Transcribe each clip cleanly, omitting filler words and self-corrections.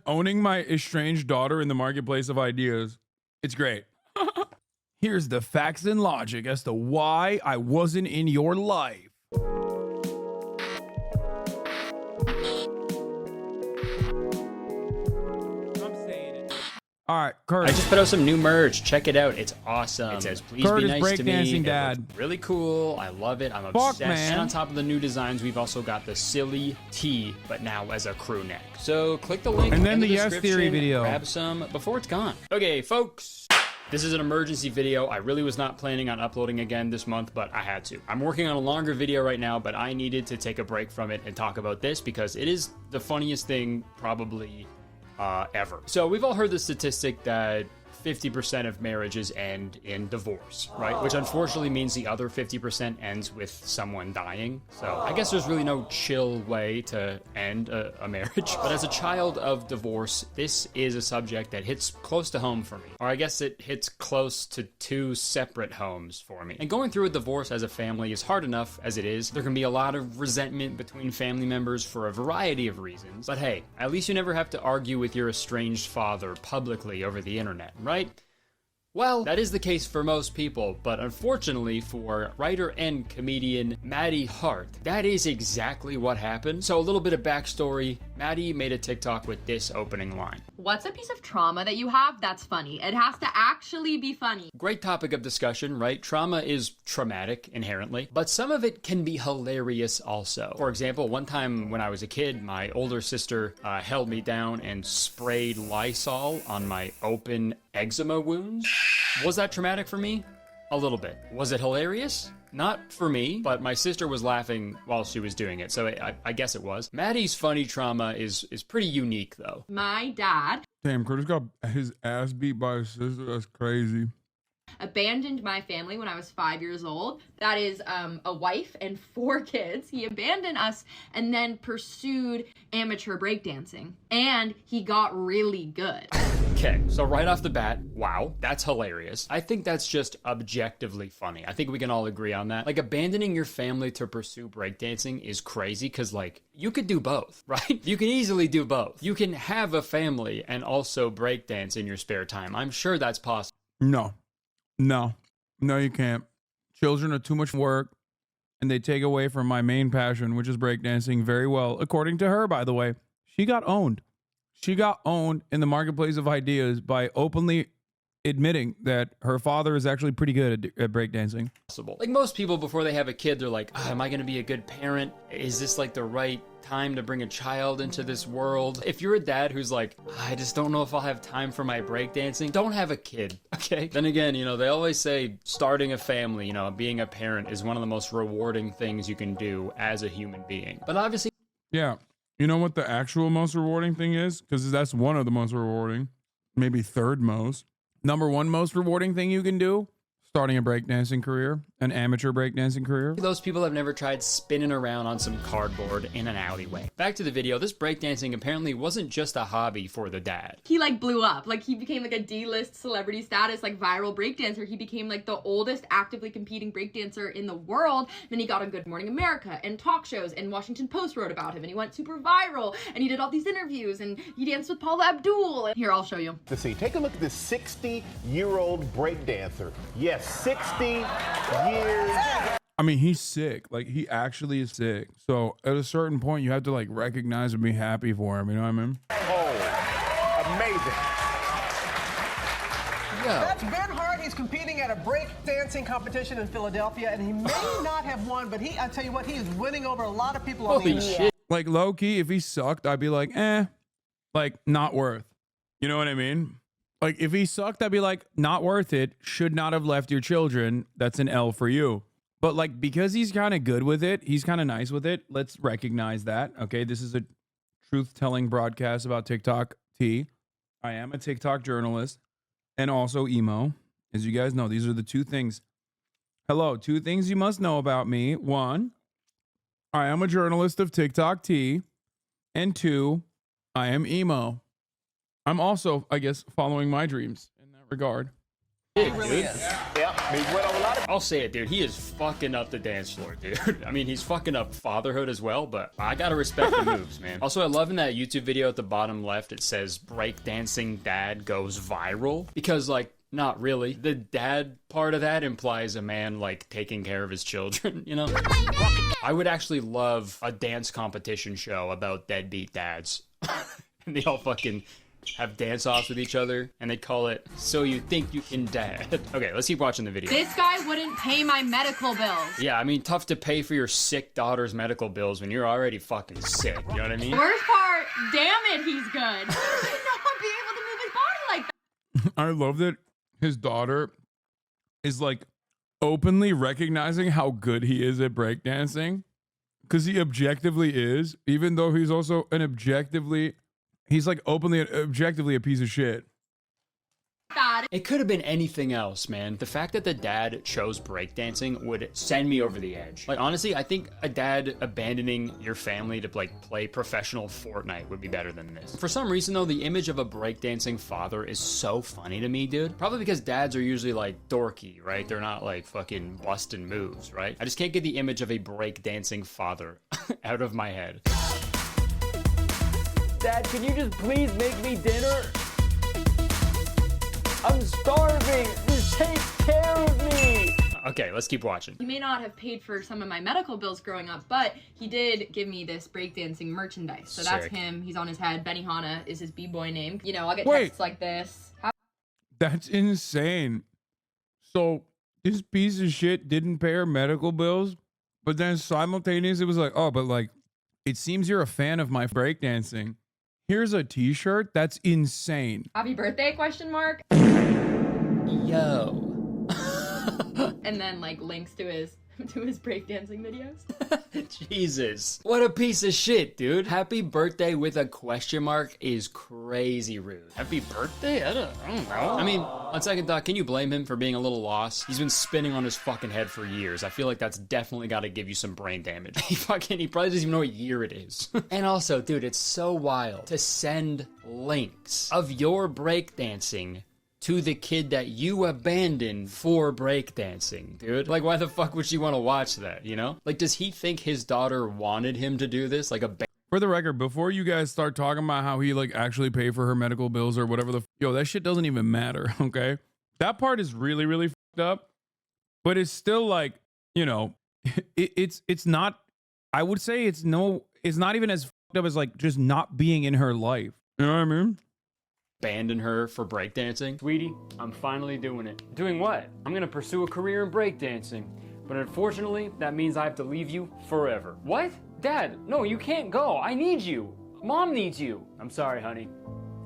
Owning my estranged daughter in the marketplace of ideas. It's great. Here's the facts and logic as to why I wasn't in your life. All right, Kurtis. I just put out some new merch. Check it out. It's awesome. It says, please Kurtis, be nice to me. breakdancing dad. It really cool. I love it. I'm obsessed. Man. And on top of the new designs, we've also got the silly tee, but now as a crew neck. So click the link and then in the the Yes Theory video. Grab some before it's gone. Okay, folks. This is an emergency video. I really was not planning on uploading again this month, but I had to. I'm working on a longer video right now, but I needed to take a break from it and talk about this because it is the funniest thing probably ever. So we've all heard the statistic that 50% of marriages end in divorce, right? Which unfortunately means the other 50% ends with someone dying. So I guess there's really no chill way to end a marriage. But as a child of divorce, this is a subject that hits close to home for me. Or I guess it hits close to two separate homes for me. And going through a divorce as a family is hard enough as it is. There can be a lot of resentment between family members for a variety of reasons. But hey, at least you never have to argue with your estranged father publicly over the internet, right? Well, that is the case for most people, but unfortunately for writer and comedian Maddie Hart, that is exactly what happened. So a little bit of backstory, Maddie made a TikTok with this opening line. What's a piece of trauma that you have that's funny? It has to actually be funny. Great topic of discussion, right? Trauma is traumatic inherently, but some of it can be hilarious also. For example, one time when I was a kid, my older sister held me down and sprayed Lysol on my open eczema wounds. Was that traumatic for me? A little bit. Was it hilarious? Not for me, but my sister was laughing while she was doing it, so I guess it was. Maddie's funny trauma is pretty unique, though. My dad... Damn, Kurtis got his ass beat by his sister. That's crazy. Abandoned my family when I was 5 years old. That is a wife and 4 kids. He abandoned us and then pursued amateur breakdancing. And he got really good. Okay, so right off the bat, wow, that's hilarious. I think that's just objectively funny. I think we can all agree on that. Like, abandoning your family to pursue breakdancing is crazy because, like, you could do both, right? You can easily do both. You can have a family and also breakdance in your spare time. I'm sure that's possible. No, you can't. Children are too much work, and they take away from my main passion, which is breakdancing, very well. According to her, by the way, she got owned. She got owned in the marketplace of ideas by openly admitting that her father is actually pretty good at breakdancing. Like most people, before they have a kid, they're like, am I going to be a good parent? Is this like the right time to bring a child into this world? If you're a dad who's like, I just don't know if I'll have time for my breakdancing, don't have a kid, okay? Then again, you know, they always say starting a family, you know, being a parent is one of the most rewarding things you can do as a human being. But obviously... Yeah. You know what the actual most rewarding thing is? Because that's one of the most rewarding, maybe third most. Number one most rewarding thing you can do, starting a breakdancing career, an amateur breakdancing career. Those people have never tried spinning around on some cardboard in an alleyway. Back to the video, this breakdancing apparently wasn't just a hobby for the dad. He like blew up. Like he became like a D-list celebrity status, like viral breakdancer. He became like the oldest actively competing breakdancer in the world. Then he got on Good Morning America and talk shows, and Washington Post wrote about him, and he went super viral, and he did all these interviews, and he danced with Paula Abdul. Here, I'll show you. Let's see, take a look at this 60-year-old breakdancer. Yes, 60 years. I mean, he's sick. Like, he actually is sick. So at a certain point, you have to like recognize and be happy for him. You know what I mean? Oh, amazing. Yeah. That's Ben Hart. He's competing at a breakdancing competition in Philadelphia, and he may not have won, but I tell you what, he is winning over a lot of people on the Holy internet. shit. Like, low key, if he sucked, I'd be like, like, not worth. You know what I mean? Like, if he sucked, I'd be like, not worth it. Should not have left your children. That's an L for you. But like, because he's kind of good with it, he's kind of nice with it. Let's recognize that. Okay, this is a truth-telling broadcast about TikTok tea. I am a TikTok journalist and also emo. As you guys know, these are the two things. Hello, two things you must know about me. One, I am a journalist of TikTok tea. And two, I am emo. I'm also, I guess, following my dreams in that regard. Dude. Yeah, he went over a lot of. I'll say it, dude. He is fucking up the dance floor, dude. I mean, he's fucking up fatherhood as well, but I gotta respect the moves, man. Also, I love in that YouTube video at the bottom left, it says breakdancing dad goes viral. Because, like, not really. The dad part of that implies a man, like, taking care of his children, you know? I would actually love a dance competition show about deadbeat dads. And they all fucking have dance-offs with each other, and they call it So You Think You Can Dad. Okay, let's keep watching the video. This guy wouldn't pay my medical bills. Yeah, I mean, tough to pay for your sick daughter's medical bills when you're already fucking sick, you know what I mean? Worst part, damn it, he's good. How does he not be able to move his body like that? I love that his daughter is like openly recognizing how good he is at breakdancing, because he objectively is, even though he's also he's like openly objectively a piece of shit. It could have been anything else, man. The fact that the dad chose breakdancing would send me over the edge. Like, honestly, I think a dad abandoning your family to, like, play professional Fortnite would be better than this. For some reason, though, the image of a breakdancing father is so funny to me, dude. Probably because dads are usually, like, dorky, right? They're not, like, fucking busting moves, right? I just can't get the image of a breakdancing father out of my head. Dad, can you just please make me dinner? I'm starving. Just take care of me. Okay, let's keep watching. He may not have paid for some of my medical bills growing up, but he did give me this breakdancing merchandise. So that's Sick. him. He's on his head. Benihana is his b-boy name. You know, I'll get Wait. texts like this. That's insane. So this piece of shit didn't pay her medical bills, but then simultaneously it was like, oh, but like, it seems you're a fan of my breakdancing. Here's a t-shirt. That's insane. Happy birthday, question mark. Yo. And then like links to his breakdancing videos. Jesus. What a piece of shit, dude. Happy birthday with a question mark is crazy rude. Happy birthday? I don't know. I mean, on second thought, can you blame him for being a little lost? He's been spinning on his fucking head for years. I feel like that's definitely got to give you some brain damage. He probably doesn't even know what year it is. And also, dude, it's so wild to send links of your breakdancing to the kid that you abandoned for breakdancing, dude. Like, why the fuck would she want to watch that, you know? Like, does he think his daughter wanted him to do this? Like, For the record, before you guys start talking about how he like actually paid for her medical bills or whatever yo, that shit doesn't even matter, okay? That part is really, really fucked up, but it's still like, you know, it's not, I would say it's not even as fucked up as like just not being in her life. You know what I mean? abandon her for breakdancing? Sweetie, I'm finally doing it. Doing what? I'm gonna pursue a career in breakdancing. But unfortunately, that means I have to leave you forever. What? Dad, no, you can't go. I need you. Mom needs you. I'm sorry, honey.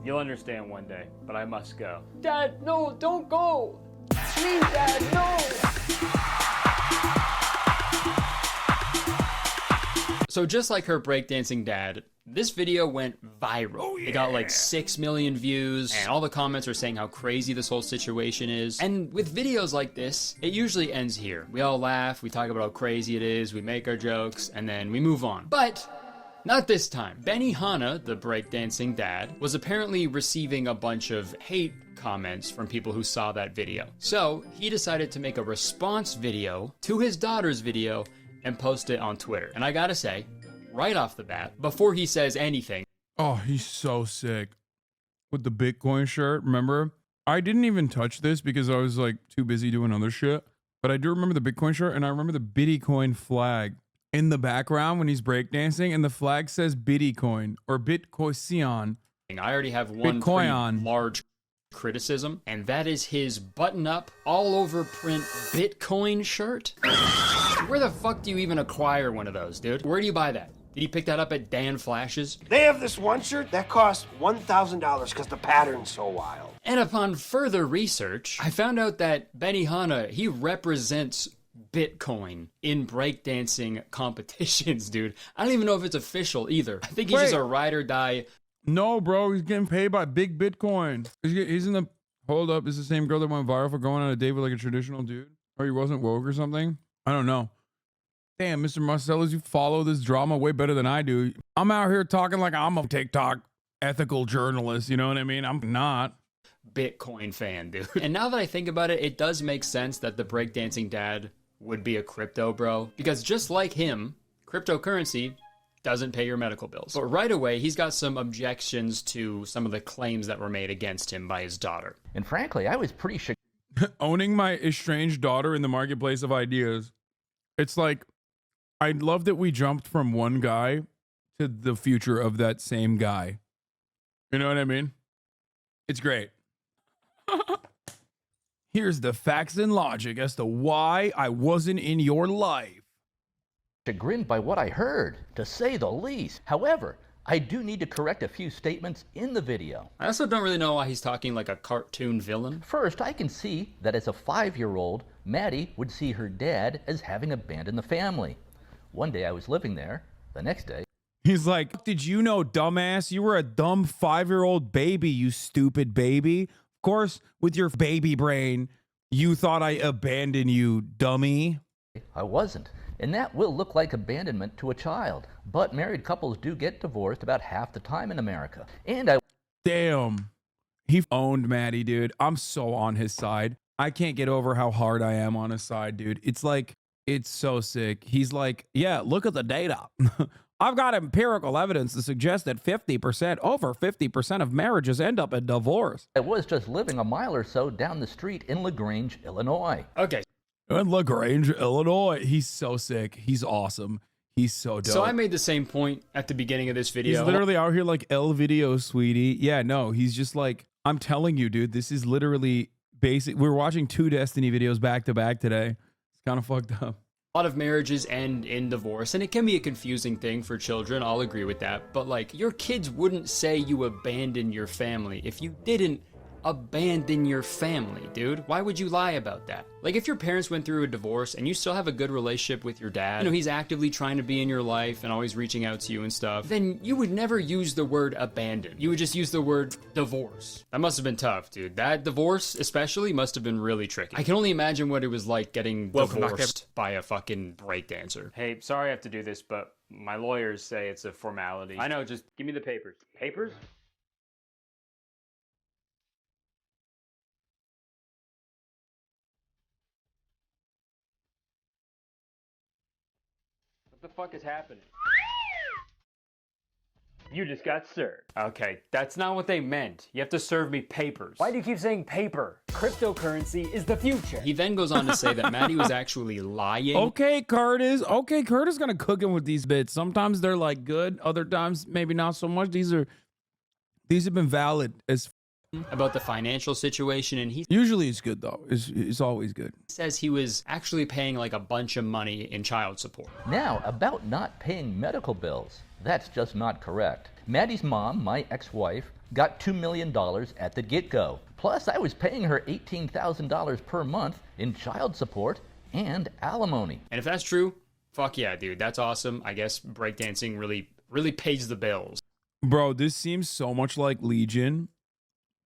You'll understand one day, but I must go. Dad, no, don't go. Please, Dad, no. So just like her breakdancing dad, this video went viral. Oh, yeah. It got like 6 million views, and all the comments are saying how crazy this whole situation is. And with videos like this, it usually ends here. We all laugh, we talk about how crazy it is, we make our jokes, and then we move on. But not this time. Benihana, the breakdancing dad, was apparently receiving a bunch of hate comments from people who saw that video. So he decided to make a response video to his daughter's video and post it on Twitter. And I gotta say, right off the bat, before he says anything. Oh, he's so sick. With the Bitcoin shirt, remember? I didn't even touch this because I was like too busy doing other shit. But I do remember the Bitcoin shirt, and I remember the Bitcoin flag in the background when he's breakdancing, and the flag says Bitcoin or Bitcoin. I already have one pretty large criticism, and that is his button-up, all-over print Bitcoin shirt. Where the fuck do you even acquire one of those, dude? Where do you buy that? Did he pick that up at Dan Flash's? They have this one shirt that costs $1,000 because the pattern's so wild. And upon further research, I found out that Benihana, he represents Bitcoin in breakdancing competitions, dude. I don't even know if it's official either. I think he's just a ride or die. No, bro, he's getting paid by big Bitcoin. He's in the, hold up, is the same girl that went viral for going on a date with like a traditional dude? Or he wasn't woke or something? I don't know. Damn, Mr. Marcellus, you follow this drama way better than I do. I'm out here talking like I'm a TikTok ethical journalist, you know what I mean? I'm not. Bitcoin fan, dude. And now that I think about it, it does make sense that the breakdancing dad would be a crypto bro, because just like him, cryptocurrency doesn't pay your medical bills. But right away, he's got some objections to some of the claims that were made against him by his daughter. And frankly, I was pretty shocked. Owning my estranged daughter in the marketplace of ideas. It's like, I love that we jumped from one guy to the future of that same guy. You know what I mean? It's great. Here's the facts and logic as to why I wasn't in your life. Chagrined by what I heard, to say the least. However, I do need to correct a few statements in the video. I also don't really know why he's talking like a cartoon villain. First, I can see that as a 5-year-old, Maddie would see her dad as having abandoned the family. One day I was living there, the next day. He's like, did you know, dumbass? You were a dumb 5-year-old baby, you stupid baby. Of course, with your baby brain, you thought I abandoned you, dummy. I wasn't. And that will look like abandonment to a child. But married couples do get divorced about half the time in America. And I... Damn. He owned Maddie, dude. I'm so on his side. I can't get over how hard I am on his side, dude. It's like, it's so sick. He's like, yeah, look at the data. I've got empirical evidence to suggest that over 50% of marriages end up in divorce. I was just living a mile or so down the street in LaGrange, Illinois. Okay. In LaGrange, Illinois. He's so sick. He's awesome. He's so dope. So I made the same point at the beginning of this video. He's literally out here like El Video, sweetie. Yeah, no, he's just like, I'm telling you, dude, this is literally basic. We're watching 2 Destiny videos back to back today. It's kind of fucked up. A lot of marriages end in divorce, and it can be a confusing thing for children. I'll agree with that. But like, your kids wouldn't say you abandoned your family if you didn't abandon your family, dude. Why would you lie about that? Like, if your parents went through a divorce and you still have a good relationship with your dad, you know, he's actively trying to be in your life and always reaching out to you and stuff, then you would never use the word abandon. You would just use the word divorce. That must have been tough, dude. That divorce especially must have been really tricky. I can only imagine what it was like getting divorced by a fucking breakdancer. Hey, sorry I have to do this, but my lawyers say it's a formality. I know, just give me the papers. Papers? What the fuck is happening? You just got served. Okay, that's not what they meant. You have to serve me papers. Why do you keep saying paper? Cryptocurrency is the future. He then goes on to say that Maddie was actually lying. Okay, Kurtis. Okay, Kurtis gonna cook him with these bits. Sometimes they're like good, other times maybe not so much. These have been valid as about the financial situation, and he usually it's good though. It's always good. Says he was actually paying like a bunch of money in child support. Now, about not paying medical bills. That's just not correct. Maddie's mom, my ex-wife, got $2 million at the get-go. Plus, I was paying her $18,000 per month in child support and alimony. And if that's true, fuck yeah, dude. That's awesome. I guess breakdancing really pays the bills. Bro, this seems so much like Legion.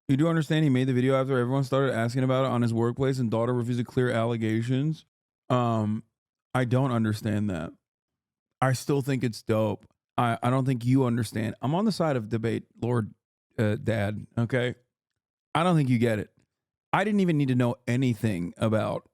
You do understand he made the video after everyone started asking about it on his workplace and daughter refused to clear allegations. I don't understand that. I still think it's dope. I don't think you understand. I'm on the side of debate, Lord Dad, okay? I don't think you get it. I didn't even need to know anything about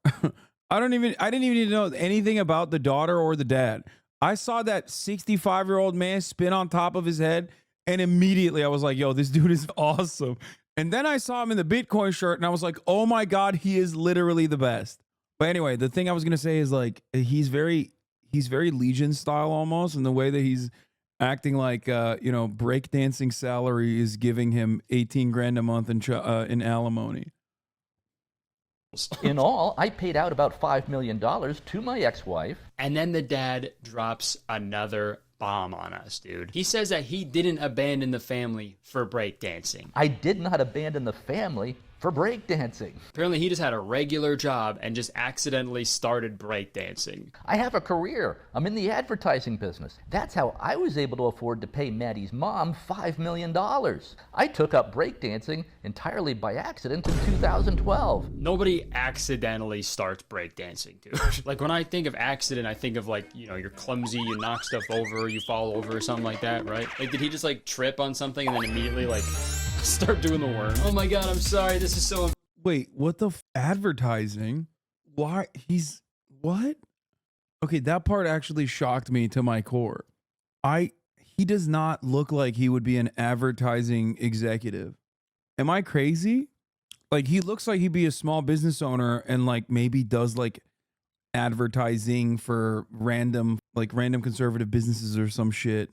I didn't even need to know anything about the daughter or the dad. I saw that 65-year-old man spin on top of his head and immediately I was like, yo, this dude is awesome. And then I saw him in the Bitcoin shirt and I was like, oh my God, he is literally the best. But anyway, the thing I was going to say is like, he's very Legion style almost in the way that he's acting like, you know, breakdancing salary is giving him 18 grand a month in alimony. In all, I paid out about $5 million to my ex-wife. And then the dad drops another bomb on us, dude. He says that he didn't abandon the family for breakdancing. I did not abandon the family for breakdancing. Apparently he just had a regular job and just accidentally started breakdancing. I have a career. I'm in the advertising business. That's how I was able to afford to pay Maddie's mom $5 million. I took up breakdancing entirely by accident in 2012. Nobody accidentally starts breakdancing, dude. Like when I think of accident, I think of like, you know, you're clumsy, you knock stuff over, you fall over or something like that, right? Like did he just like trip on something and then immediately like Start doing the worm. Oh my god, I'm sorry. This is so. Wait, what the advertising? Why he's what? Okay, that part actually shocked me to my core. He does not look like he would be an advertising executive. Am I crazy? Like, he looks like he'd be a small business owner and like maybe does like advertising for random conservative businesses or some shit.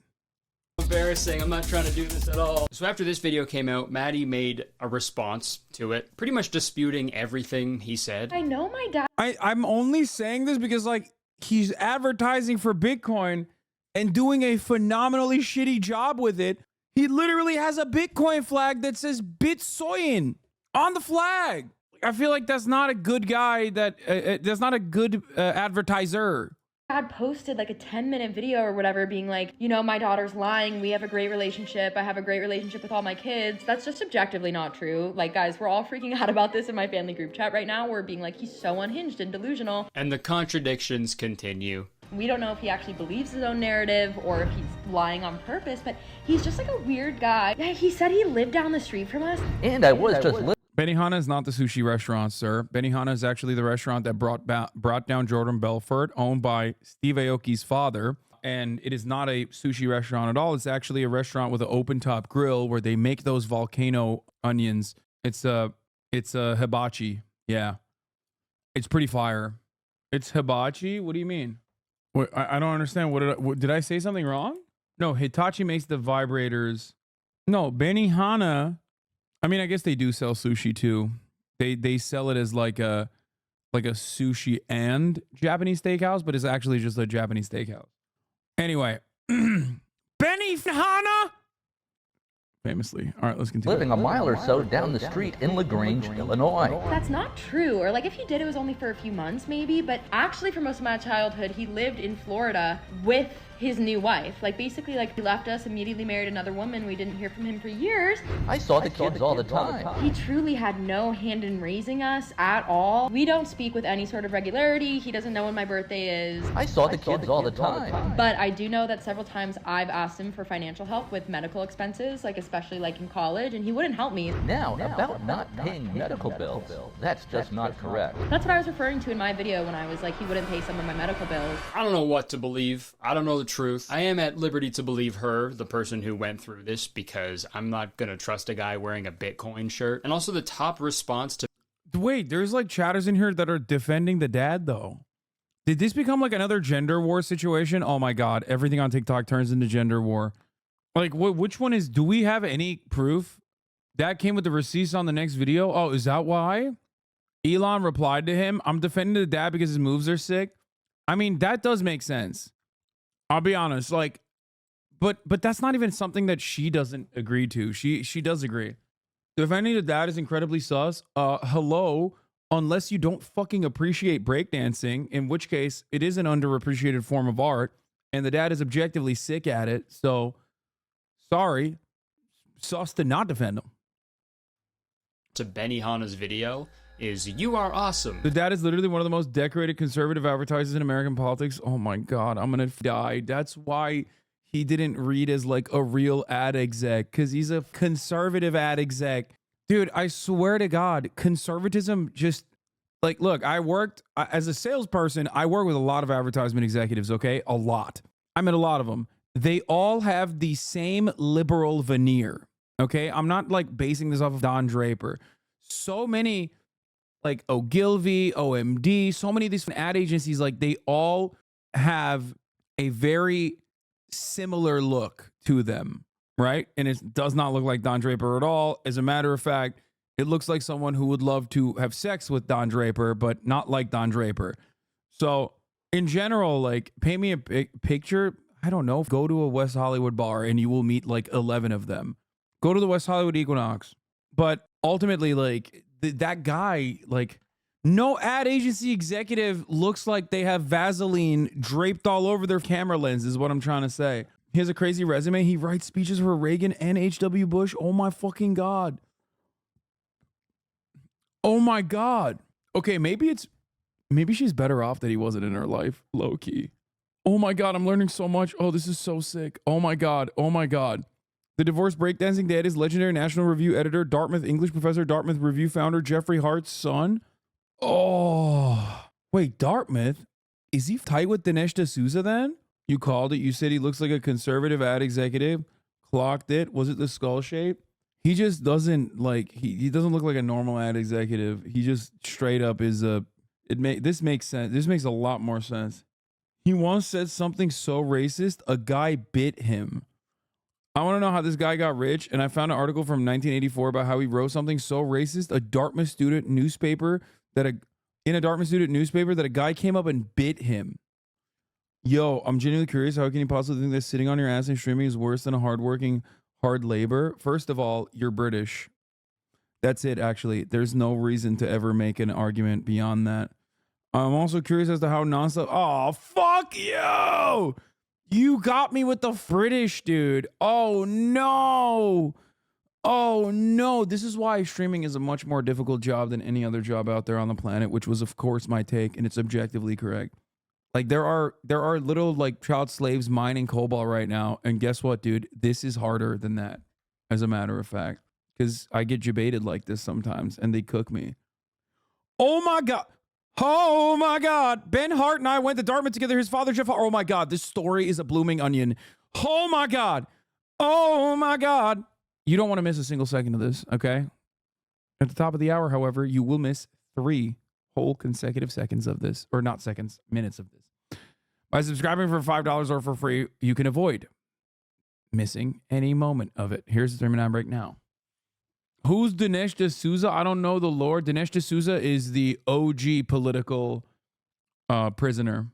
Embarrassing. I'm not trying to do this at all. So after this video came out, Maddie made a response to it, pretty much disputing everything he said. I know my dad. I'm only saying this because like he's advertising for Bitcoin and doing a phenomenally shitty job with it. He literally has a Bitcoin flag that says Bitsoyin on the flag. I feel like that's not a good guy. That's not a good advertiser. Dad posted like a 10-minute video or whatever being like, you know, my daughter's lying. We have a great relationship. I have a great relationship with all my kids. That's just objectively not true. Like, guys, we're all freaking out about this in my family group chat right now. We're being like, he's so unhinged and delusional. And the contradictions continue. We don't know if he actually believes his own narrative or if he's lying on purpose, but he's just like a weird guy. Yeah, he said he lived down the street from us. And I was just Benihana is not the sushi restaurant, sir. Benihana is actually the restaurant that brought down Jordan Belfort, owned by Steve Aoki's father. And it is not a sushi restaurant at all. It's actually a restaurant with an open top grill where they make those volcano onions. It's a hibachi. Yeah. It's pretty fire. It's hibachi? What do you mean? What, I don't understand. Did I say something wrong? No, Hitachi makes the vibrators. No, Benihana. I mean, I guess they do sell sushi too. They sell it as like a sushi and Japanese steakhouse, but it's actually just a Japanese steakhouse. Anyway, Benihana. Famously. All right, let's continue. living a mile or so down the street in LaGrange, Illinois. That's not true. Or like if he did, it was only for a few months maybe, but actually for most of my childhood, he lived in Florida with his new wife. Like basically like he left us, immediately married another woman. We didn't hear from him for years. I saw the kids all the time. He truly had no hand in raising us at all. We don't speak with any sort of regularity. He doesn't know when my birthday is. I saw the kids all the time. But I do know that several times I've asked him for financial help with medical expenses, like especially like in college, and he wouldn't help me. Now, about not paying medical bills. That's just not correct. That's what I was referring to in my video when I was like, he wouldn't pay some of my medical bills. I don't know what to believe. I don't know the truth. I am at liberty to believe her, the person who went through this, because I'm not gonna trust a guy wearing a Bitcoin shirt. And also the top response to... Wait, there's like chatters in here that are defending the dad though. Did this become like another gender war situation? Oh my God, everything on TikTok turns into gender war. Like, which one is, do we have any proof? That came with the receipts on the next video. Oh, is that why? Elon replied to him, I'm defending the dad because his moves are sick. I mean, that does make sense. I'll be honest, like, but that's not even something that she doesn't agree to. She does agree. Defending the dad is incredibly sus. Hello, unless you don't fucking appreciate breakdancing, in which case it is an underappreciated form of art, and the dad is objectively sick at it. So, sorry, sus to not defend him. To Benihana's video is, you are awesome. The dad is literally one of the most decorated conservative advertisers in American politics. Oh my God, I'm gonna die. That's why he didn't read as like a real ad exec, because he's a conservative ad exec. Dude, I swear to God, conservatism just, like, look, as a salesperson, I work with a lot of advertisement executives, okay? A lot. I met a lot of them. They all have the same liberal veneer, okay? I'm not like basing this off of Don Draper. So many, like Ogilvy, OMD, so many of these ad agencies, like they all have a very similar look to them, right? And it does not look like Don Draper at all. As a matter of fact, it looks like someone who would love to have sex with Don Draper, but not like Don Draper. So in general, like, paint me a picture. I don't know. Go to a West Hollywood bar and you will meet like 11 of them. Go to the West Hollywood Equinox. But ultimately, like, that guy, like, no ad agency executive looks like they have Vaseline draped all over their camera lens, is what I'm trying to say. He has a crazy resume. He writes speeches for Reagan and H.W. Bush. Oh my fucking God. Oh my God. Okay, maybe she's better off that he wasn't in her life, low key. Oh my God, I'm learning so much. Oh, this is so sick. Oh my God. Oh my God. The divorced breakdancing dad is legendary National Review editor, Dartmouth English professor, Dartmouth Review founder, Jeffrey Hart's son. Oh, wait, Dartmouth? Is he tight with Dinesh D'Souza then? You called it. You said he looks like a conservative ad executive. Clocked it. Was it the skull shape? He just doesn't like, he doesn't look like a normal ad executive. He just straight up is this makes sense. This makes a lot more sense. He once said something so racist, a guy bit him. I want to know how this guy got rich, and I found an article from 1984 about how he wrote something so racist, in a Dartmouth student newspaper that a guy came up and bit him. Yo, I'm genuinely curious. How can you possibly think that sitting on your ass and streaming is worse than a hard labor? First of all, you're British. That's it, actually. There's no reason to ever make an argument beyond that. I'm also curious as to how nonstop. Oh, fuck you! You got me with the British, dude. Oh, no. Oh, no. This is why streaming is a much more difficult job than any other job out there on the planet, which was, of course, my take, and it's objectively correct. Like, there are little, like, child slaves mining cobalt right now, and guess what, dude? This is harder than that, as a matter of fact, because I get debated like this sometimes, and they cook me. Oh, my God. Oh my God. Ben Hart and I went to Dartmouth together. His father, Jeff. Oh my God. This story is a blooming onion. Oh my God. Oh my God. You don't want to miss a single second of this, okay? At the top of the hour, however, you will miss 3 whole consecutive seconds of this, or not seconds, minutes of this. By subscribing for $5 or for free, you can avoid missing any moment of it. Here's the 3-minute break now. Who's Dinesh D'Souza? I don't know the lore. Dinesh D'Souza is the OG political prisoner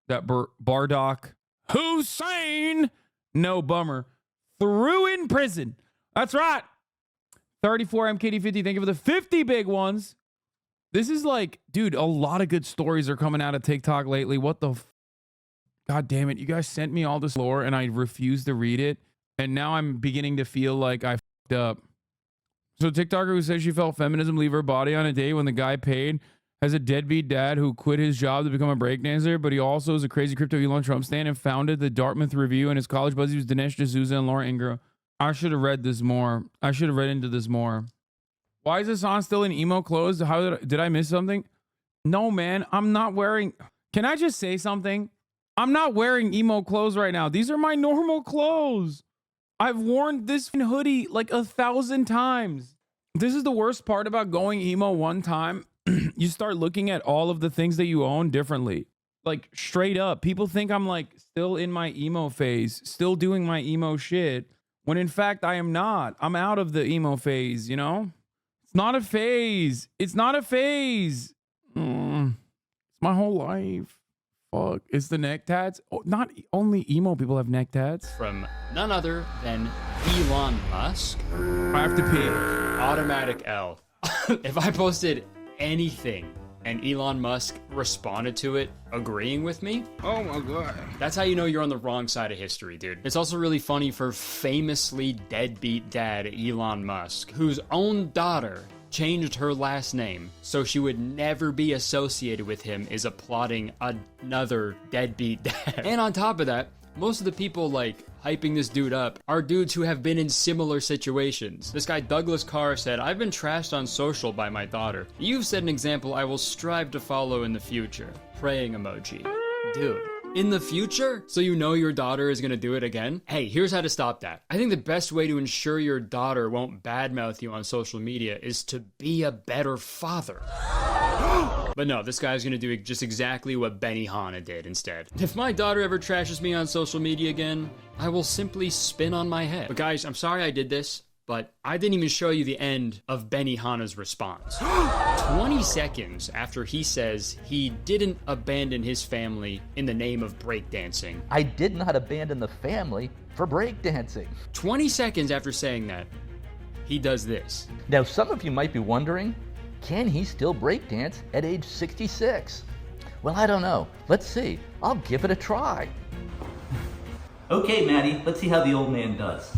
that Bardock Hussein, no bummer, threw in prison. That's right. 34 MKD50. Thank you for the 50 big ones. This is like, dude, a lot of good stories are coming out of TikTok lately. What the God damn it. You guys sent me all this lore and I refused to read it. And now I'm beginning to feel like I fucked up. So TikToker who says she felt feminism leave her body on a date when the guy paid has a deadbeat dad who quit his job to become a breakdancer, but he also is a crazy crypto Elon Trump stan and founded the Dartmouth Review, and his college buddies was Dinesh D'Souza and Laura Ingram. I should have read this more. I should have read into this more. Why is this on still in emo clothes? How did I miss something? No, man, I'm not wearing... Can I just say something? I'm not wearing emo clothes right now. These are my normal clothes. I've worn this hoodie like 1,000 times. This is the worst part about going emo one time. You start looking at all of the things that you own differently. Like straight up, people think I'm like still in my emo phase, still doing my emo shit, when in fact I am not. I'm out of the emo phase, you know? It's not a phase. It's not a phase. It's my whole life. Fuck. It's the neck tats. Oh, not only emo people have neck tats. From none other than Elon Musk. I have to pee. Automatic L. If I posted anything and Elon Musk responded to it agreeing with me, oh my God, that's how you know you're on the wrong side of history, dude. It's also really funny for famously deadbeat dad Elon Musk, whose own daughter changed her last name so she would never be associated with him, is applauding another deadbeat dad. And on top of that, most of the people like hyping this dude up are dudes who have been in similar situations. This guy Douglas Carr said, "I've been trashed on social by my daughter. You've set an example I will strive to follow in the future." Praying emoji. Dude, in the future? So you know your daughter is gonna do it again? Hey, here's how to stop that. I think the best way to ensure your daughter won't badmouth you on social media is to be a better father. But no, this guy's gonna do just exactly what Benihana did instead. If my daughter ever trashes me on social media again, I will simply spin on my head. But guys, I'm sorry I did this, but I didn't even show you the end of Benihana's response. 20 seconds after he says he didn't abandon his family in the name of breakdancing. I did not abandon the family for breakdancing. 20 seconds after saying that, he does this. Now, some of you might be wondering, can he still breakdance at age 66? Well, I don't know. Let's see. I'll give it a try. Okay, Maddie, let's see how the old man does.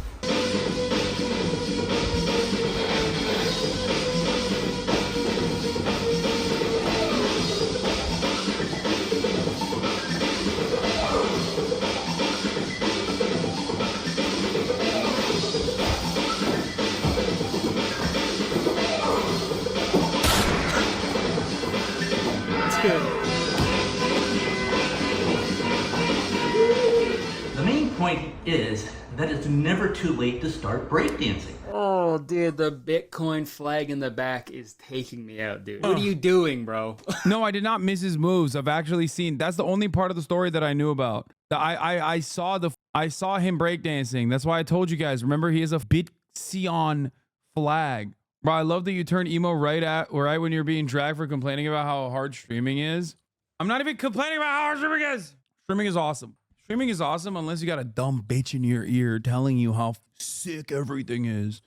is that it's never too late to start breakdancing. Oh, dude, the Bitcoin flag in the back is taking me out, dude. What are you doing, bro? No, I did not miss his moves. I've actually seen. That's the only part of the story that I knew about. I saw him breakdancing. That's why I told you guys. Remember, he has a Bitcoin flag. Bro, I love that you turn emo right when you're being dragged for complaining about how hard streaming is. I'm not even complaining about how hard streaming is. Streaming is awesome. Streaming is awesome unless you got a dumb bitch in your ear telling you how sick everything is.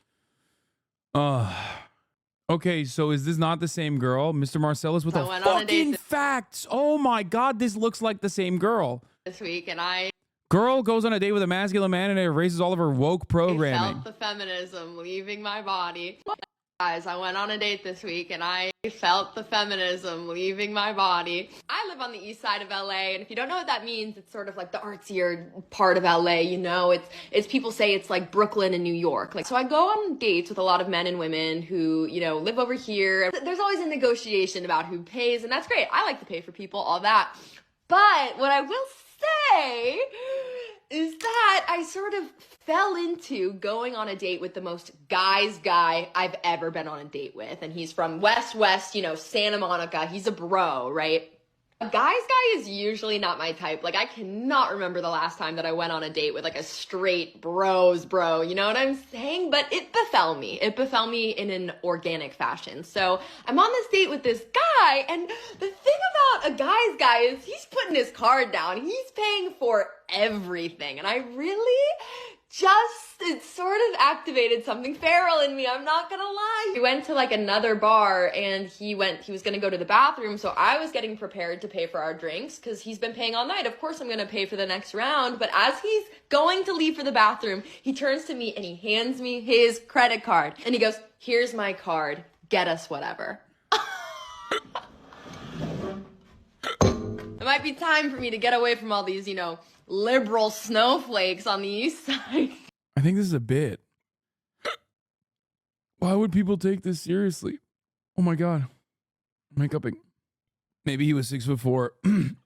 Okay, so is this not the same girl? Mr. Marcellus with the fucking facts. Oh my God, this looks like the same girl. This week, and Girl goes on a date with a masculine man and it erases all of her woke programming. I felt the feminism leaving my body. Guys, I went on a date this week and I felt the feminism leaving my body. I live on the east side of LA, and if you don't know what that means, it's sort of like the artsier part of LA, you know? It's people say it's like Brooklyn and New York. Like, so I go on dates with a lot of men and women who, you know, live over here. There's always a negotiation about who pays, and that's great. I like to pay for people, all that. But what I will say is that I sort of fell into going on a date with the most guy's guy I've ever been on a date with. And he's from West, you know, Santa Monica. He's a bro, right? A guy's guy is usually not my type. Like, I cannot remember the last time that I went on a date with like a straight bros bro. You know what I'm saying? But it befell me. It befell me in an organic fashion. So I'm on this date with this guy, and the thing about a guy's guy is he's putting his card down. He's paying for everything. And I really it sort of activated something feral in me. I'm not gonna lie. We went to like another bar, and he was gonna go to the bathroom. So I was getting prepared to pay for our drinks because he's been paying all night. Of course I'm gonna pay for the next round. But as he's going to leave for the bathroom, he turns to me and he hands me his credit card. And he goes, "Here's my card. Get us whatever." It might be time for me to get away from all these, you know, liberal snowflakes on the east side. I think this is a bit. Why would people take this seriously? Oh my God. I'm hiccuping. Maybe he was 6'4".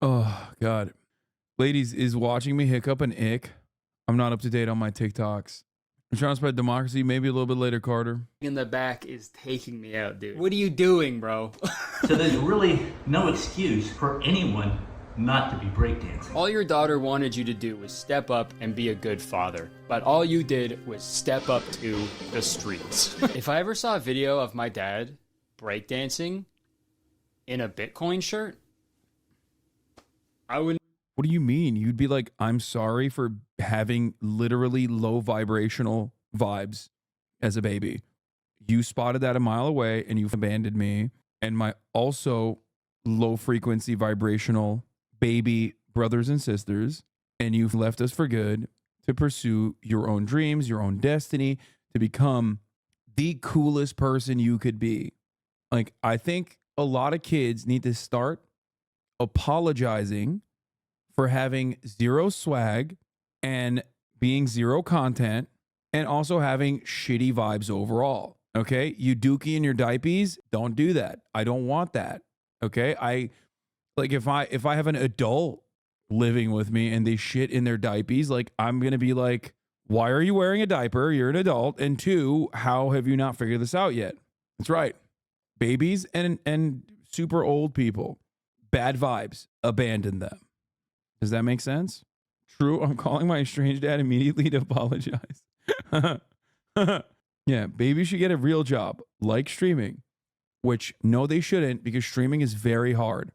Oh God. Ladies, is watching me hiccup an ick? I'm not up to date on my TikToks. I'm trying to spread democracy. Maybe a little bit later, Carter. In the back is taking me out, dude. What are you doing, bro? So there's really no excuse for anyone not to be breakdancing. All your daughter wanted you to do was step up and be a good father, but all you did was step up to the streets. If I ever saw a video of my dad breakdancing in a Bitcoin shirt, I wouldn't. What do you mean? You'd be like, I'm sorry for having literally low vibrational vibes as a baby. You spotted that a mile away and you've abandoned me and my also low frequency vibrational baby brothers and sisters, and you've left us for good to pursue your own dreams, your own destiny, to become the coolest person you could be. Like, I think a lot of kids need to start apologizing for having zero swag and being zero content and also having shitty vibes overall. Okay? You dookie in your diapies, don't do that. I don't want that. Okay? Like, if I have an adult living with me and they shit in their diapers, like, I'm going to be like, why are you wearing a diaper? You're an adult. And two, how have you not figured this out yet? That's right. Babies and super old people, bad vibes, abandon them. Does that make sense? True. I'm calling my estranged dad immediately to apologize. Yeah, babies should get a real job like streaming, which no, they shouldn't, because streaming is very hard.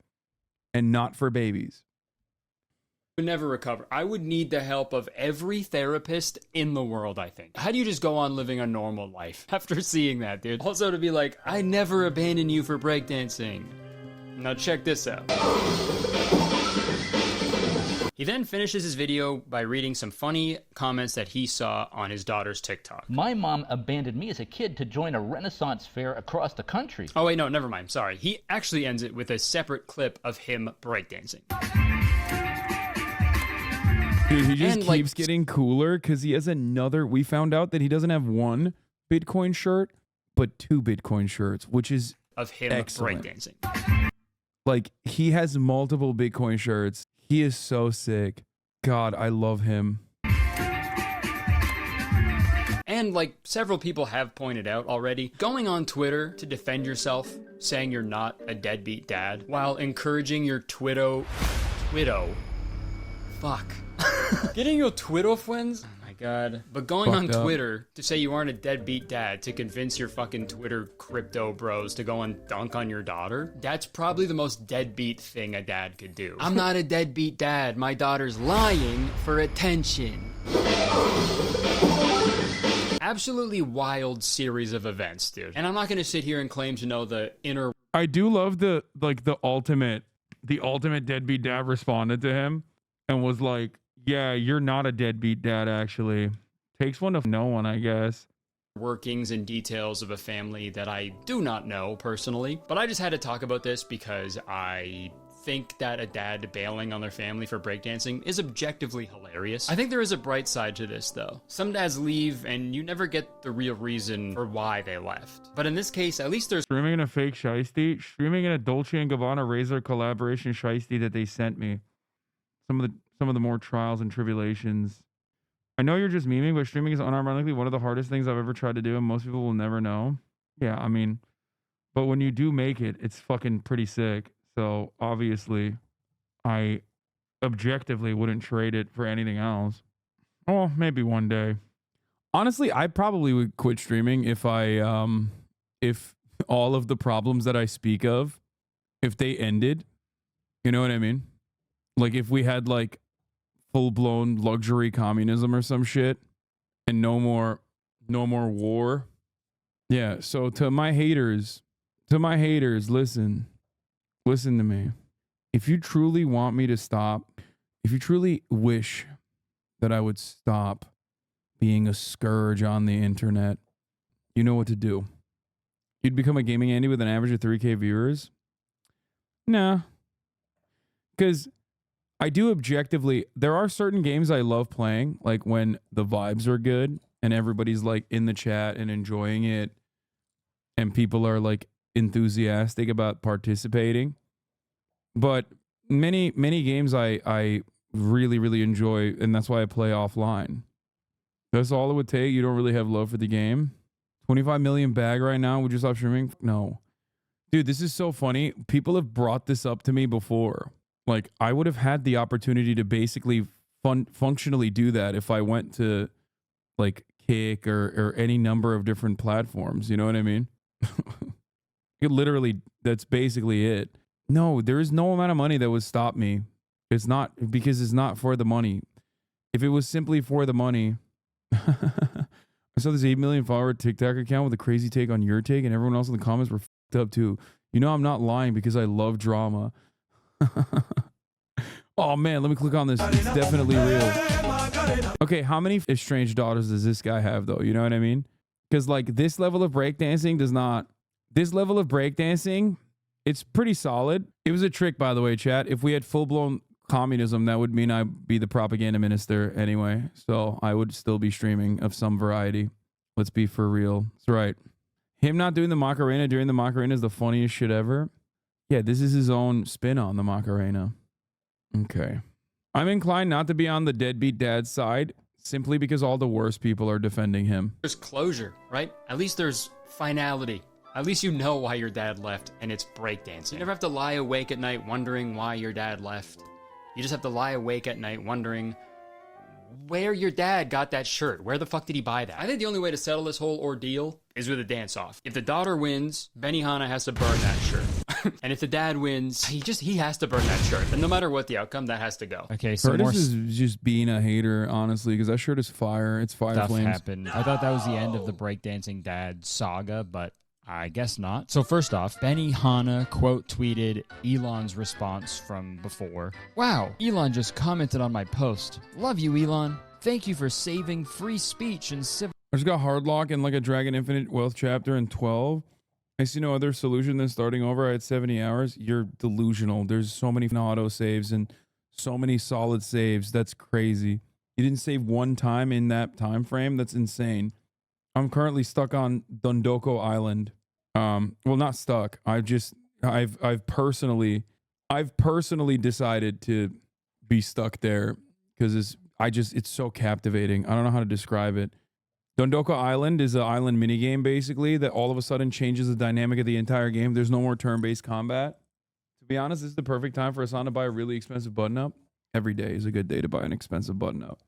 And not for babies. Would never recover. I would need the help of every therapist in the world, I think. How do you just go on living a normal life after seeing that, dude? Also to be like, I never abandon you for breakdancing. Now check this out. He then finishes his video by reading some funny comments that he saw on his daughter's TikTok. My mom abandoned me as a kid to join a Renaissance fair across the country. Oh wait, no, never mind, sorry. He actually ends it with a separate clip of him breakdancing. Dude, he just keeps getting cooler because he has another. We found out that he doesn't have one Bitcoin shirt, but 2 Bitcoin shirts, which is of him excellent. Breakdancing. Like, he has multiple Bitcoin shirts. He is so sick. God, I love him. And like several people have pointed out already, going on Twitter to defend yourself, saying you're not a deadbeat dad, while encouraging your Twitto, fuck. Getting your Twitto friends? Oh my god. But going Fucked on up. Twitter to say you aren't a deadbeat dad to convince your fucking Twitter crypto bros to go and dunk on your daughter, that's probably the most deadbeat thing a dad could do. I'm not a deadbeat dad. My daughter's lying for attention. Absolutely wild series of events, dude. And I'm not gonna sit here and claim to know the inner. I do love the ultimate deadbeat dad responded to him and was like, yeah, you're not a deadbeat dad, actually. Takes one to know one, I guess. Workings and details of a family that I do not know personally, but I just had to talk about this because I think that a dad bailing on their family for breakdancing is objectively hilarious. I think there is a bright side to this though. Some dads leave and you never get the real reason for why they left. But in this case, at least there's Streaming in a fake shiesty, streaming in a Dolce & Gabbana Razor collaboration shiesty that they sent me. Some of the more trials and tribulations. I know you're just memeing, but streaming is unironically one of the hardest things I've ever tried to do, and most people will never know. Yeah, I mean, but when you do make it, it's fucking pretty sick. So obviously, I objectively wouldn't trade it for anything else. Oh, maybe one day. Honestly, I probably would quit streaming if if all of the problems that I speak of, if they ended. You know what I mean? Like if we had like full-blown luxury communism or some shit and no more war. Yeah, so to my haters, listen to me. If you truly want me to stop, if you truly wish that I would stop being a scourge on the internet, you know what to do. You'd become a gaming Andy with an average of 3K viewers? Nah. Because I do objectively, there are certain games I love playing, like when the vibes are good and everybody's like in the chat and enjoying it and people are like enthusiastic about participating. But many games I really, really enjoy, and that's why I play offline. That's all it would take. You don't really have love for the game. 25 million bag right now. Would you stop streaming? No. Dude, this is so funny. People have brought this up to me before. Like, I would have had the opportunity to basically functionally do that if I went to, like, Kick or any number of different platforms. You know what I mean? It literally, that's basically it. No, there is no amount of money that would stop me. It's not, because it's not for the money. If it was simply for the money... I saw this 8 million follower TikTok account with a crazy take on your take, and everyone else in the comments were f***ed up too. You know I'm not lying because I love drama. Oh man, let me click on this. It's definitely real. Okay, how many estranged daughters does this guy have though? You know what I mean? Because like this level of breakdancing does not... This level of breakdancing, it's pretty solid. It was a trick, by the way, chat. If we had full-blown communism, that would mean I'd be the propaganda minister anyway. So I would still be streaming of some variety. Let's be for real. That's right. Him not doing the Macarena during the Macarena is the funniest shit ever. Yeah, this is his own spin on the Macarena. Okay. I'm inclined not to be on the deadbeat dad's side simply because all the worst people are defending him. There's closure, right? At least there's finality. At least you know why your dad left, and it's breakdancing. You never have to lie awake at night wondering why your dad left. You just have to lie awake at night wondering where your dad got that shirt. Where the fuck did he buy that? I think the only way to settle this whole ordeal is with a dance-off. If the daughter wins, Benihana has to burn that shirt. And if the dad wins, he has to burn that shirt. And no matter what the outcome, that has to go. Okay, so Kurtis is just being a hater, honestly, because that shirt is fire. It's fire stuff flames. happened. I thought that was the end of the breakdancing dad saga, but I guess not. So first off, Benihana quote tweeted Elon's response from before. Wow, Elon just commented on my post. Love you, Elon. Thank you for saving free speech and civil. I just got Hardlock and like a Dragon Infinite Wealth chapter in 12. I see no other solution than starting over. I had 70 hours. You're delusional. There's so many auto saves and so many solid saves. That's crazy. You didn't save one time in that time frame. That's insane. I'm currently stuck on Dondoko Island. Well, not stuck. I've personally decided to be stuck there because it's so captivating. I don't know how to describe it. Dondoko Island is an island minigame, basically, that all of a sudden changes the dynamic of the entire game. There's no more turn-based combat. To be honest, this is the perfect time for Hasan to buy a really expensive button-up. Every day is a good day to buy an expensive button-up.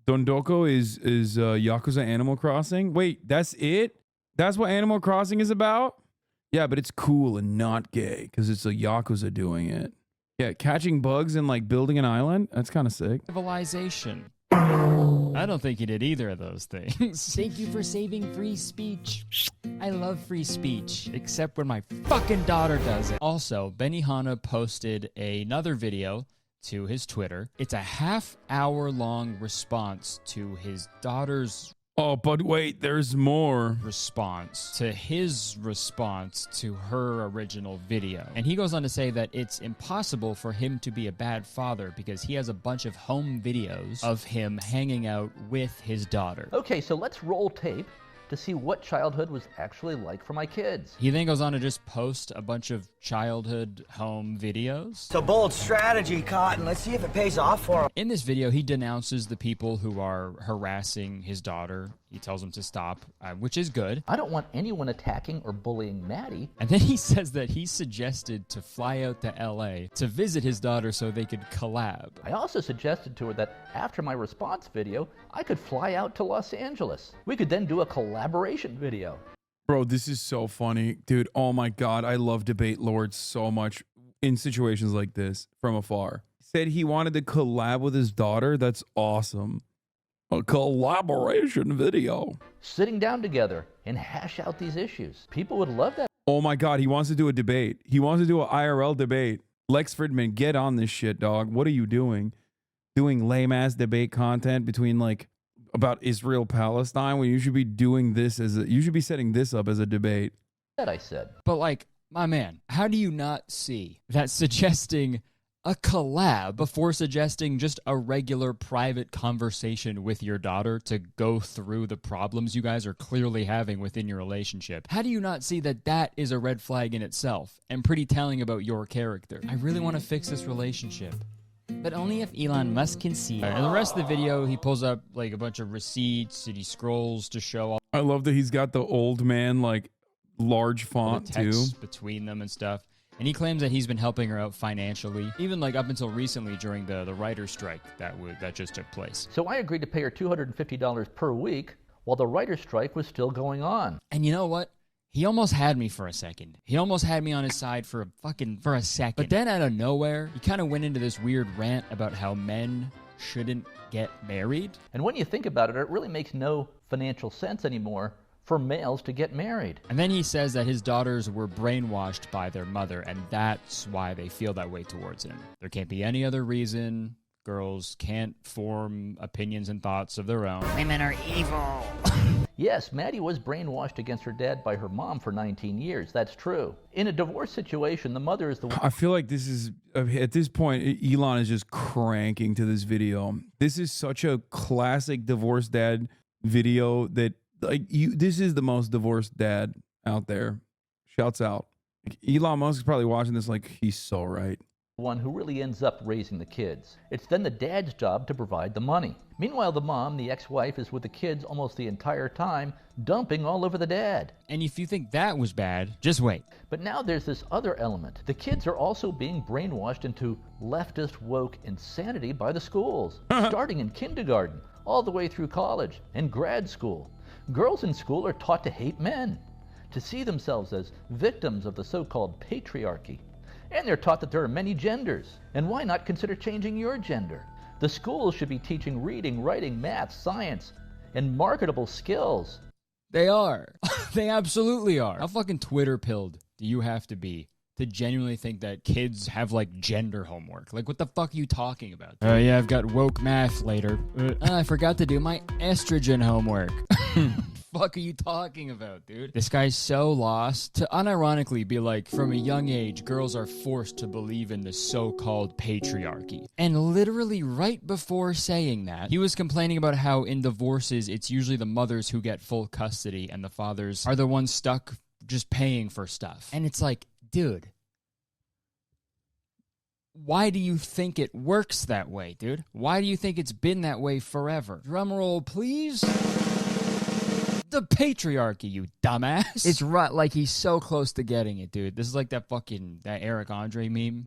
Dondoko is Yakuza Animal Crossing. Wait, that's it? That's what Animal Crossing is about? Yeah, but it's cool and not gay because it's a Yakuza doing it. Yeah, catching bugs and like building an island. That's kind of sick. Civilization. I don't think he did either of those things. Thank you for saving free speech. I love free speech, except when my fucking daughter does it. Also, Benihana posted another video to his Twitter. It's a half-hour-long response to his daughter's Oh, but wait, there's more. Response to his response to her original video. And he goes on to say that it's impossible for him to be a bad father because he has a bunch of home videos of him hanging out with his daughter. Okay, so let's roll tape to see what childhood was actually like for my kids. He then goes on to just post a bunch of childhood home videos. It's a bold strategy, Cotton. Let's see if it pays off for him. In this video, he denounces the people who are harassing his daughter. He tells them to stop, which is good. I don't want anyone attacking or bullying Maddie. And then he says that he suggested to fly out to LA to visit his daughter so they could collab. I also suggested to her that after my response video, I could fly out to Los Angeles. We could then do a collaboration video. Bro, this is so funny. Dude, oh my God, I love Debate Lord so much in situations like this from afar. Said he wanted to collab with his daughter. That's awesome. A collaboration video. Sitting down together and hash out these issues. People would love that. Oh my God, he wants to do a debate. He wants to do an IRL debate. Lex Fridman, get on this shit, dog. What are you doing? Doing lame-ass debate content between like about Israel Palestine when you should be doing this as a, you should be setting this up as a debate. That I said. But like, my man, how do you not see that suggesting a collab before suggesting just a regular private conversation with your daughter to go through the problems you guys are clearly having within your relationship? How do you not see that that is a red flag in itself and pretty telling about your character? I really want to fix this relationship, but only if Elon Musk can see it. And the rest of the video, he pulls up like a bunch of receipts and he scrolls to show all I love that he's got the old man like large font the too. text between them and stuff. And he claims that he's been helping her out financially, even like up until recently during the writer's strike that just took place. So I agreed to pay her $250 per week while the writer's strike was still going on. And you know what? He almost had me for a second. He almost had me on his side for a second. But then out of nowhere, he kind of went into this weird rant about how men shouldn't get married. And when you think about it, it really makes no financial sense anymore for males to get married. And then he says that his daughters were brainwashed by their mother, and that's why they feel that way towards him. There can't be any other reason. Girls can't form opinions and thoughts of their own. Women are evil. Yes, Maddie was brainwashed against her dad by her mom for 19 years. That's true. In a divorce situation, the mother is the one. I feel like this is, at this point, Elon is just cranking to this video. This is such a classic divorced dad video that like this is the most divorced dad out there. Shouts out. Like, Elon Musk is probably watching this like he's so right. One who really ends up raising the kids. It's then the dad's job to provide the money. Meanwhile, the mom, the ex-wife, is with the kids almost the entire time, dumping all over the dad. And if you think that was bad, just wait. But now there's this other element. The kids are also being brainwashed into leftist woke insanity by the schools, starting in kindergarten, all the way through college and grad school. Girls in school are taught to hate men, to see themselves as victims of the so-called patriarchy. And they're taught that there are many genders. And why not consider changing your gender? The schools should be teaching reading, writing, math, science, and marketable skills. They are. They absolutely are. How fucking Twitter pilled do you have to be to genuinely think that kids have like gender homework? Like, what the fuck are you talking about? Oh yeah, I've got woke math later. I forgot to do my estrogen homework. Fuck are you talking about, dude? This guy's so lost. To unironically be like, from a young age, girls are forced to believe in the so-called patriarchy. And literally right before saying that, he was complaining about how in divorces, it's usually the mothers who get full custody and the fathers are the ones stuck just paying for stuff. And it's like, dude, why do you think it works that way, dude? Why do you think it's been that way forever? Drum roll, please. The patriarchy, you dumbass. It's right, like he's so close to getting it, dude. This is like that Eric Andre meme.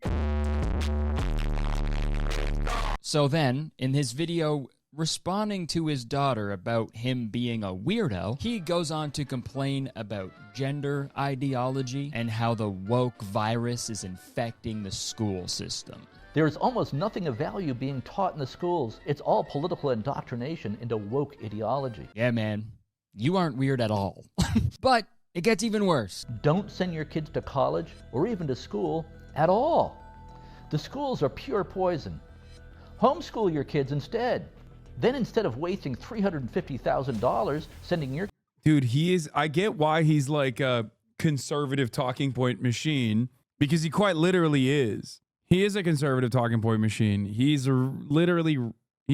So then, in his video responding to his daughter about him being a weirdo, he goes on to complain about gender ideology and how the woke virus is infecting the school system. There's almost nothing of value being taught in the schools. It's all political indoctrination into woke ideology. Yeah, man. You aren't weird at all. But it gets even worse. Don't send your kids to college or even to school at all. The schools are pure poison. Homeschool your kids instead. Then instead of wasting $350,000 sending your... Dude, I get why he's like a conservative talking point machine, because he quite literally is. He is a conservative talking point machine. He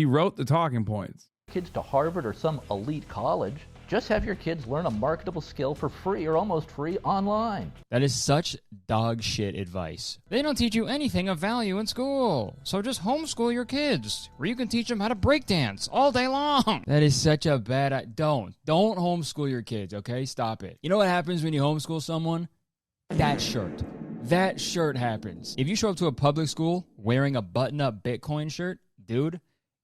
wrote the talking points. Kids to Harvard or some elite college. Just have your kids learn a marketable skill for free or almost free online. That is such dog shit advice. They don't teach you anything of value in school. So just homeschool your kids, where you can teach them how to breakdance all day long. That is such a bad... Don't homeschool your kids, okay? Stop it. You know what happens when you homeschool someone? That shirt happens. If you show up to a public school wearing a button-up Bitcoin shirt, dude,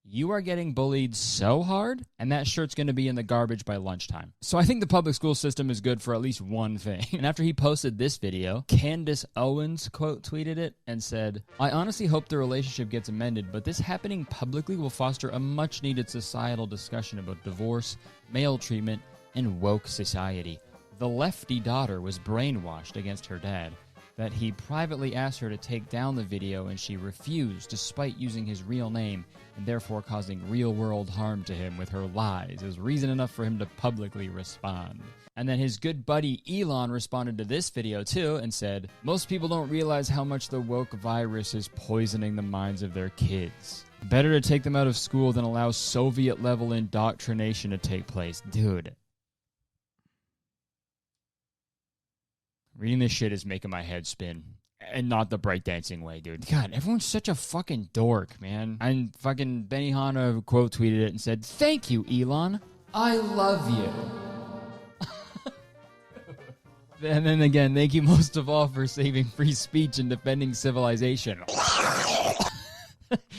you are getting bullied so hard, and that shirt's going to be in the garbage by lunchtime. So I think the public school system is good for at least one thing. And after he posted this video, Candace Owens quote tweeted it and said, "I honestly hope the relationship gets amended, but this happening publicly will foster a much-needed societal discussion about divorce, male treatment, and woke society. The lefty daughter was brainwashed against her dad, that he privately asked her to take down the video and she refused despite using his real name and therefore causing real-world harm to him with her lies. It was reason enough for him to publicly respond." And then his good buddy Elon responded to this video too and said, "Most people don't realize how much the woke virus is poisoning the minds of their kids. Better to take them out of school than allow Soviet-level indoctrination to take place." Dude. Reading this shit is making my head spin. And not the breakdancing way, dude. God, everyone's such a fucking dork, man. And fucking Benihana quote tweeted it and said, "Thank you, Elon. I love you." And then again, thank you most of all for saving free speech and defending civilization.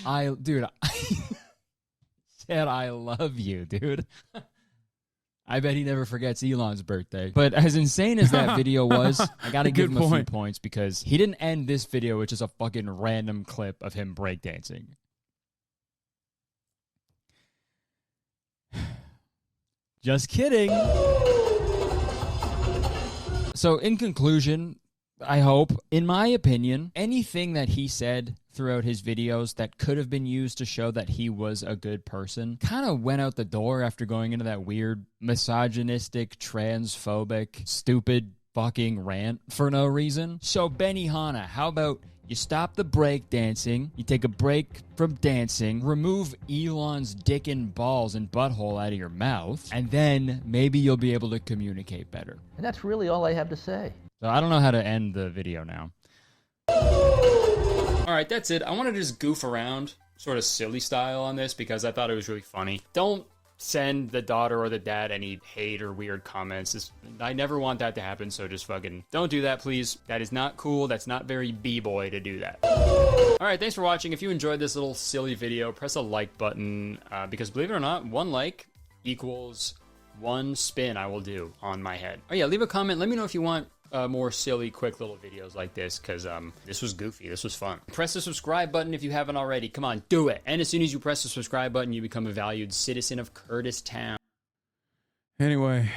I said I love you, dude. I bet he never forgets Elon's birthday. But as insane as that video was, I gotta give him a few points because he didn't end this video with just a fucking random clip of him breakdancing. Just kidding. So in conclusion, I hope, in my opinion, anything that he said throughout his videos that could have been used to show that he was a good person kind of went out the door after going into that weird misogynistic, transphobic, stupid fucking rant for no reason. So Benihana, how about you stop the break dancing, you take a break from dancing, remove Elon's dick and balls and butthole out of your mouth, and then maybe you'll be able to communicate better. And that's really all I have to say. So I don't know how to end the video now. Alright, that's it. I wanted to just goof around, sort of silly style on this, because I thought it was really funny. Don't send the daughter or the dad any hate or weird comments. I never want that to happen, so just fucking don't do that, please. That is not cool. That's not very b-boy to do that. Alright, thanks for watching. If you enjoyed this little silly video, press a like button, because believe it or not, one like equals one spin I will do on my head. Oh yeah, leave a comment. Let me know if you want more silly, quick little videos like this, because this was goofy. This was fun. Press the subscribe button if you haven't already. Come on, do it. And as soon as you press the subscribe button, you become a valued citizen of Kurtis Town. Anyway,